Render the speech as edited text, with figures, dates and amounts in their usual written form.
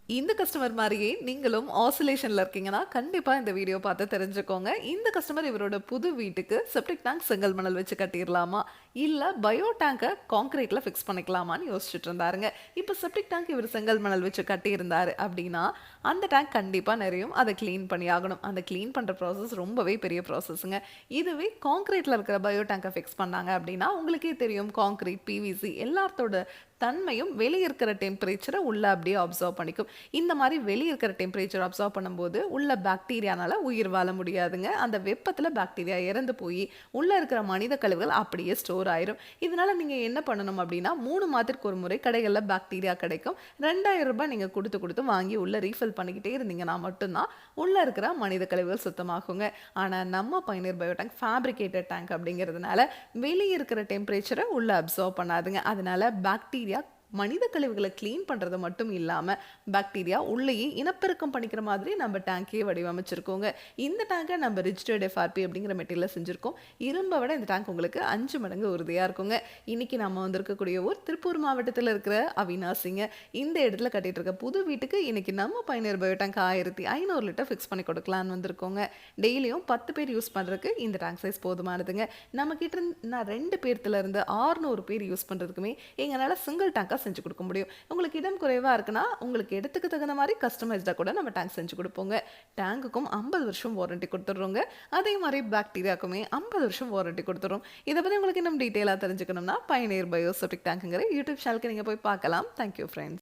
இந்த கஸ்டமர் மாரியே நீங்களும் ஆசிலேஷன்ல இருக்கீங்கன்னா, கண்டிப்பா இந்த வீடியோ பார்த்து தெரிஞ்சுக்கோங்க. இந்த கஸ்டமர் இவரோட புது வீட்டுக்கு செப்டிக் டேங்க் செங்கல் மணல் வச்சு கட்டிர்லாமா? இல்ல பயோ டேங்க கான்கிரீட்ல ஃபிக்ஸ் பண்ணிக்கலாமான்னு யோசிச்சுட்டு இருந்தாருங்க. இப்ப செப்டிக் டேங்க் இவர் செங்கல் மணல் வச்சு கட்டியிருந்தாரு அப்டின்னா, அந்த டேங்க் கண்டிப்பா நெறையும். அத கிளீன் பண்ணி ஆகணும். அந்த கிளீன் பண்ற ப்ராசஸ் ரொம்பவே பெரிய ப்ராசஸ்ங்க. இதுவே கான்கிரீட்ல இருக்கிற பயோ டேங்க ஃபிக்ஸ் பண்ணாங்க அப்டின்னா, உங்களுக்கே தெரியும் கான்கிரீட், பிவிசி எல்லாத்தோட தன்மையும் வெளிய இருக்கிற டெம்பரேச்சர உள்ள அப்படியே அப்சர்வ் பண்ணிக்கும். இந்த மாரி வெளிய இருக்கிற டெம்பரேச்சர் அப்சர்வ் பண்ணும்போது, உள்ள பாக்டீரியானால உயிர் வாழ முடியாதுங்க. அந்த வெப்பத்துல பாக்டீரியா இறந்து போயி, உள்ள இருக்கிற மனித கழிவுகள் அப்படியே ஸ்டோர் ஆயிரும். இதனால நீங்க என்ன பண்ணணும் அப்படின்னா, 3 மாதத்திற்கு ஒரு முறை கடைகள்ல பாக்டீரியா கிடைக்கும். ரூ. 2000 நீங்க குடுத்து குடுத்து வாங்கி உள்ள ரீஃபில் பண்ணிக்கிட்டே இருந்தீங்கன்னா மட்டும் தான், உள்ள இருக்கிற மனித கழிவுகள் சுத்தமாகுங்க. ஆனா நம்ம பயனர் பயோ டேங்க் ஃபேப்ரிகேட்டட் டேங்க் அப்படிங்கிறதுனால, வெளிய இருக்கிற டெம்பரேச்சர உள்ள அப்சர்வ் பண்ணாதுங்க. அதனால பாக்டீரியா மனித கழிவுகளை கிளீன் பண்றது மட்டும் இல்லாம பாக்டீரியா உள்ளேயே இனப்பெருக்கம் பண்ணிக்கிற மாதிரி நம்ம டேங்கே வடிவமைச்சிருக்கோங்க. இந்த டேங்கை நம்ம ரிஜிஸ்டர்ட் எஃப்ஆர்பி அப்படிங்கிற மெட்டீரியல் செஞ்சிருக்கோம். இரும்பை விட இந்த டேங்க் உங்களுக்கு 5 மடங்கு உறுதியா இருக்குங்க. இன்னைக்கு நம்ம வந்திருக்கக்கூடிய ஊர் திருப்பூர் மாவட்டத்தில் இருக்கிற அவினாசிங்க. இந்த இடத்துல கட்டிட்டு இருக்க புது வீட்டுக்கு இன்னைக்கு நம்ம பயனர் பயோ டேங்க் 1500 லிட்டர் ஃபிக்ஸ் பண்ணி கொடுக்கலான்னு வந்திருக்கோங்க. டெய்லியும் 10 பேர் யூஸ் பண்றதுக்கு இந்த டேங்க் சைஸ் போதுமானதுங்க. நம்ம கிட்ட நான் 2 பேர்த்துல இருந்து 600 பேர் யூஸ் பண்றதுக்குமே எங்களால சிங்கிள் டேங்கா செஞ்சு கொடுக்க முடியும். உங்களுக்கு இடம் குறைவா இருக்குன்னா உங்களுக்கு இடத்துக்கு தகுந்த மாதிரி கஸ்டமைஸ்டா கூட நம்ம டேங்க் செஞ்சு கொடுப்போங்க. டேங்குக்கும் 50 வருஷம் வாரண்டி கொடுத்துட்றோங்க. அதே மாதிரி பாக்டீரியாக்குமே 50 வருஷம் வாரண்டி கொடுத்துறோம். இதை பத்தி உங்களுக்கு இன்னும் டீட்டெயிலாக தெரிஞ்சுக்கணும்னா பயனியர் பயோ செப்டிக் டேங்க்ங்கிற யூடியூப் சேனலுக்கு நீங்க போய் பார்க்கலாம். Thank you friends.